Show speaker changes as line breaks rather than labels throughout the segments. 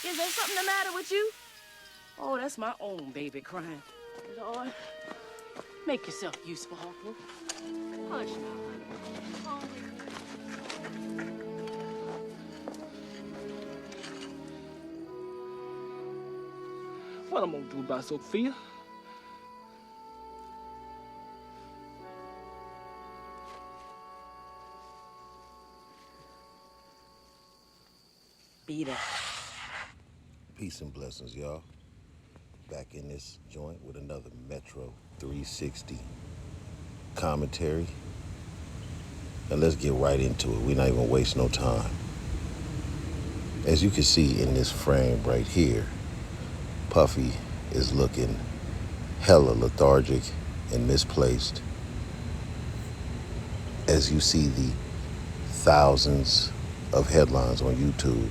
Is there something the matter with you? Oh, that's my own baby crying. Lord, make yourself useful, Harper. Hush now, honey.
What I'm gonna do about Sophia?
Beat it.
Peace and blessings, y'all. Back in this joint with another Metro 360 commentary. And let's get right into it. We're not even waste no time. As you can see in this frame right here, Puffy is looking hella lethargic and misplaced. As you see the thousands of headlines on YouTube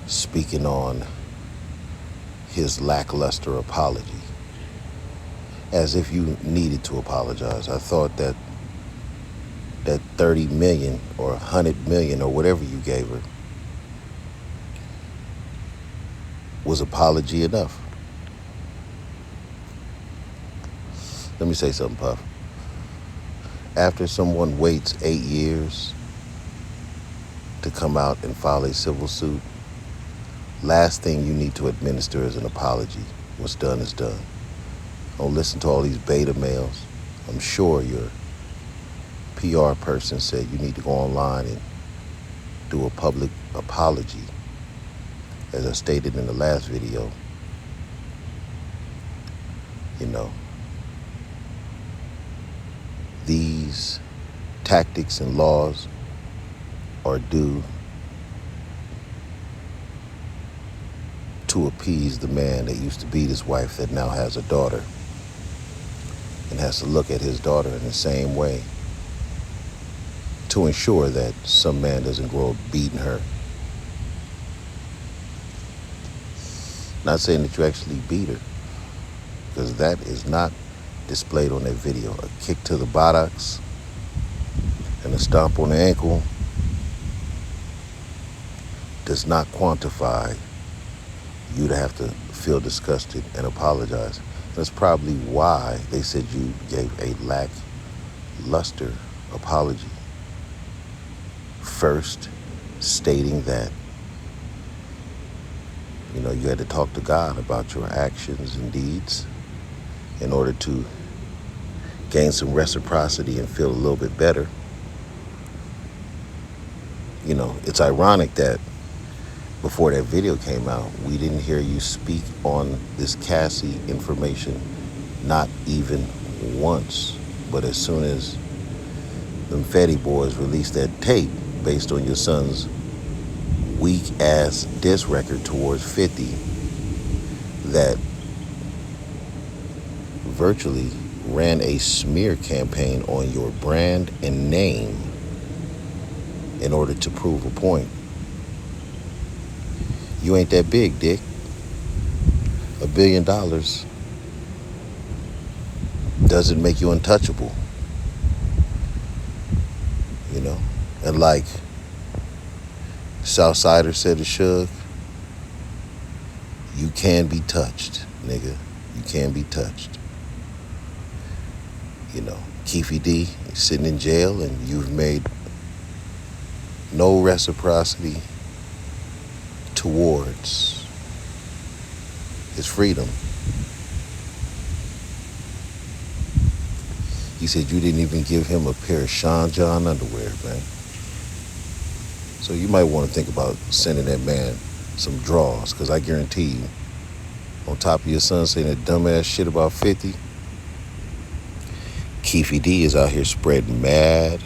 speaking on his lackluster apology, as if you needed to apologize. I thought that 30 million or 100 million or whatever you gave her was apology enough. Let me say something, Puff. After someone waits 8 years to come out and file a civil suit, last thing you need to administer is an apology. What's done is done. Don't listen to all these beta males. I'm sure your PR person said you need to go online and do a public apology. As I stated in the last video, these tactics and laws are due to appease the man that used to beat his wife that now has a daughter and has to look at his daughter in the same way to ensure that some man doesn't grow up beating her. Not saying that you actually beat her, because that is not displayed on that video. A kick to the buttocks and a stomp on the ankle does not quantify you to have to feel disgusted and apologize. That's probably why they said you gave a lackluster apology. First, stating that, you had to talk to God about your actions and deeds in order to gain some reciprocity and feel a little bit better. It's ironic that before that video came out, we didn't hear you speak on this Cassie information, not even once. But as soon as them Fetty boys released that tape based on your son's weak-ass diss record towards 50, that virtually ran a smear campaign on your brand and name in order to prove a point. You ain't that big, Dick. $1 billion doesn't make you untouchable. And like Southsider said to Suge, you can be touched, nigga. You can be touched. Keefy D is sitting in jail and you've made no reciprocity towards his freedom. He said you didn't even give him a pair of Sean John underwear, man. So you might want to think about sending that man some draws, because I guarantee you, on top of your son saying that dumbass shit about 50, Keefy D is out here spreading mad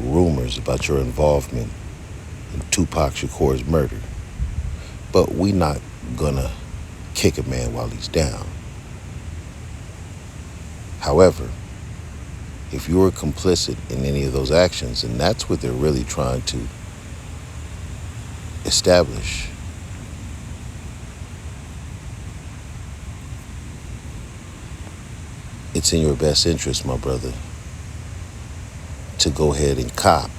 rumors about your involvement in Tupac Shakur's murder. But we not gonna kick a man while he's down. However, if you were complicit in any of those actions, and that's what they're really trying to establish, it's in your best interest, my brother, to go ahead and cop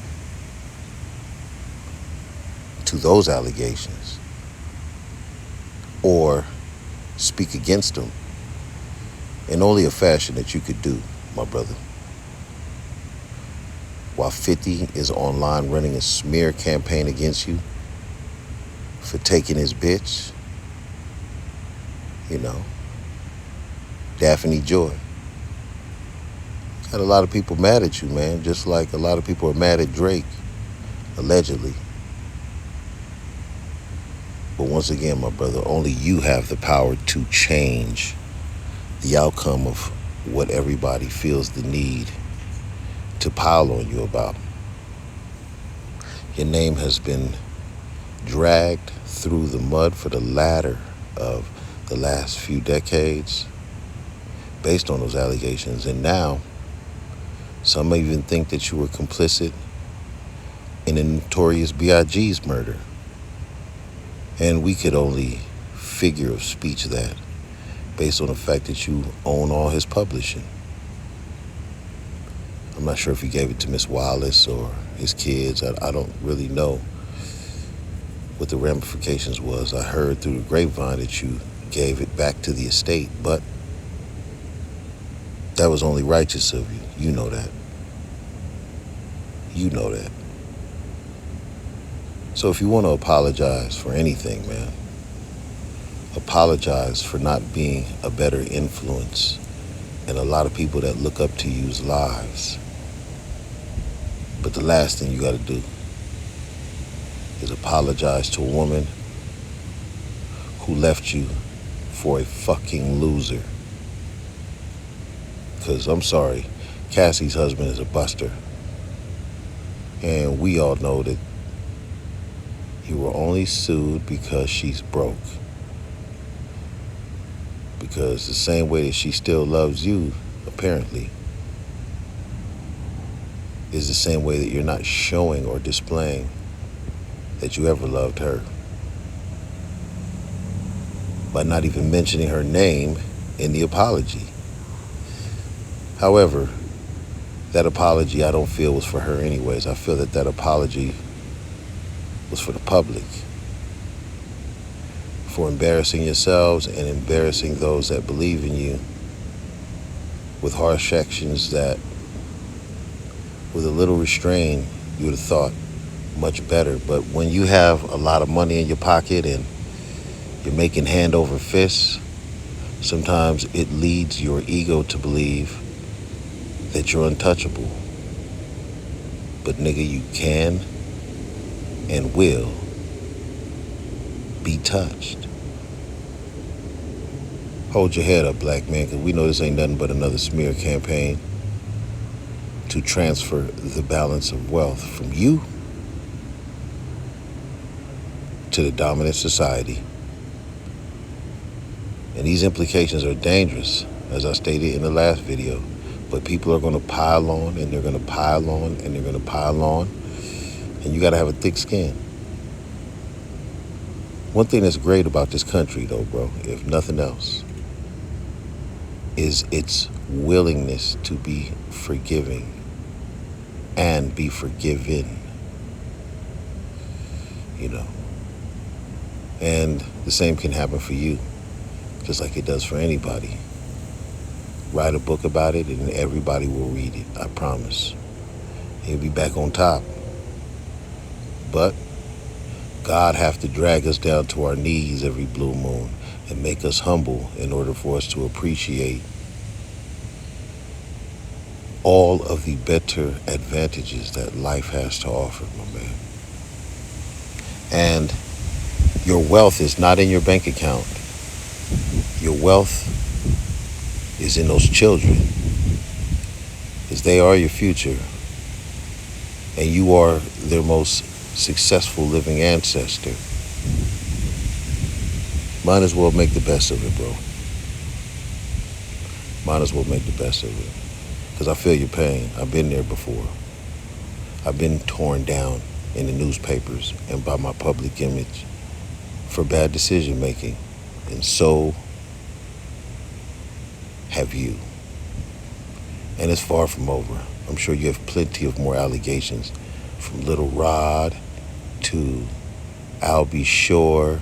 to those allegations or speak against them in only a fashion that you could do, my brother. While 50 is online running a smear campaign against you for taking his bitch, you know, Daphne Joy. Got a lot of people mad at you, man, just like a lot of people are mad at Drake, allegedly. But once again, my brother, only you have the power to change the outcome of what everybody feels the need to pile on you about. Your name has been dragged through the mud for the latter of the last few decades based on those allegations. And now, some even think that you were complicit in a notorious B.I.G.'s murder. And we could only figure of speech that based on the fact that you own all his publishing. I'm not sure if he gave it to Miss Wallace or his kids. I don't really know what the ramifications was. I heard through the grapevine that you gave it back to the estate, but that was only righteous of you. You know that. You know that. So if you want to apologize for anything, man, apologize for not being a better influence in a lot of people that look up to you's lives. But the last thing you got to do is apologize to a woman who left you for a fucking loser. Because I'm sorry, Cassie's husband is a buster. And we all know that you were only sued because she's broke. Because the same way that she still loves you, apparently, is the same way that you're not showing or displaying that you ever loved her. By not even mentioning her name in the apology. However, that apology I don't feel was for her anyways. I feel that apology was for the public. For embarrassing yourselves and embarrassing those that believe in you with harsh actions that, with a little restraint, you would have thought much better. But when you have a lot of money in your pocket and you're making hand over fist, sometimes it leads your ego to believe that you're untouchable. But nigga, you can and will be touched. Hold your head up, black man, because we know this ain't nothing but another smear campaign to transfer the balance of wealth from you to the dominant society. And these implications are dangerous, as I stated in the last video. But people are going to pile on, and they're going to pile on, and they're going to pile on. And you got to have a thick skin. One thing that's great about this country, though, bro, if nothing else, is its willingness to be forgiving and be forgiven. You know. And the same can happen for you, just like it does for anybody. Write a book about it and everybody will read it, I promise. He'll be back on top. But God have to drag us down to our knees every blue moon and make us humble in order for us to appreciate all of the better advantages that life has to offer, my man. And your wealth is not in your bank account. Your wealth is in those children, because they are your future, and you are their most successful living ancestor. Might as well make the best of it, bro. Might as well make the best of it, because I feel your pain. I've been there before. I've been torn down in the newspapers and by my public image for bad decision making, and so have you. And it's far from over. I'm sure you have plenty of more allegations, from Little Rod to I'll be sure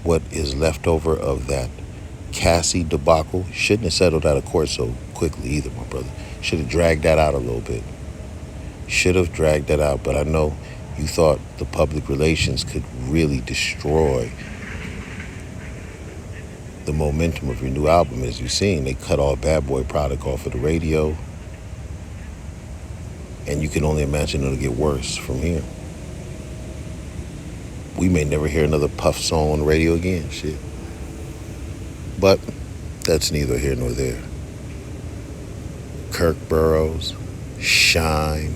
what is left over of that Cassie debacle shouldn't have settled out of court so quickly either, my brother. Should have dragged that out a little bit. Should have dragged that out, but I know you thought the public relations could really destroy the momentum of your new album. As you've seen, they cut all Bad Boy product off of the radio, and you can only imagine it'll get worse from here. We may never hear another Puff song on the radio again, shit. But that's neither here nor there. Kirk Burroughs, Shine,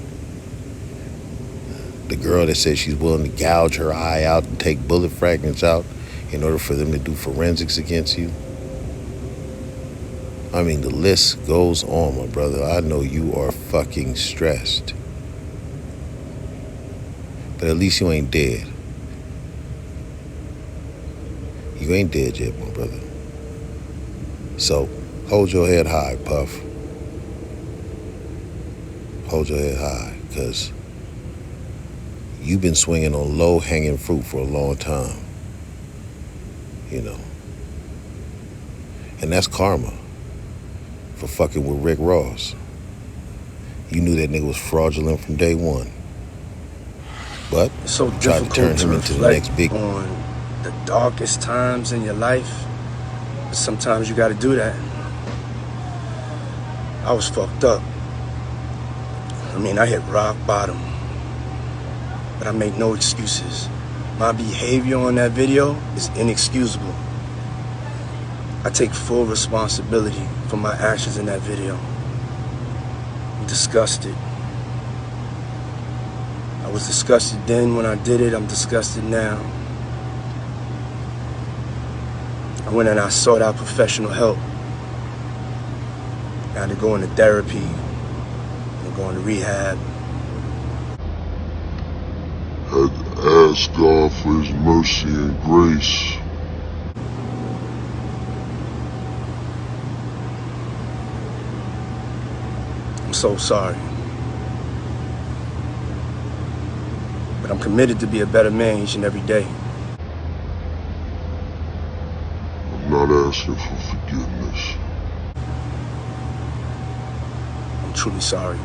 the girl that says she's willing to gouge her eye out and take bullet fragments out in order for them to do forensics against you. I mean, the list goes on, my brother. I know you are fucking stressed. But at least you ain't dead. You ain't dead yet, my brother. So, hold your head high, Puff. Hold your head high, because you've been swinging on low-hanging fruit for a long time. You know. And that's karma for fucking with Rick Ross. You knew that nigga was fraudulent from day one. But
so
you tried to turn him into the next big...
on the darkest times in your life. But sometimes you gotta do that. I was fucked up. I mean, I hit rock bottom. But I made no excuses. My behavior on that video is inexcusable. I take full responsibility for my actions in that video. I'm disgusted. I was disgusted then when I did it. I'm disgusted now. I went and I sought out professional help. I had to go into therapy and go into rehab.
Had to ask God for his mercy and grace.
I'm so sorry. But I'm committed to be a better man each and every day.
I'm not asking for forgiveness.
I'm truly sorry.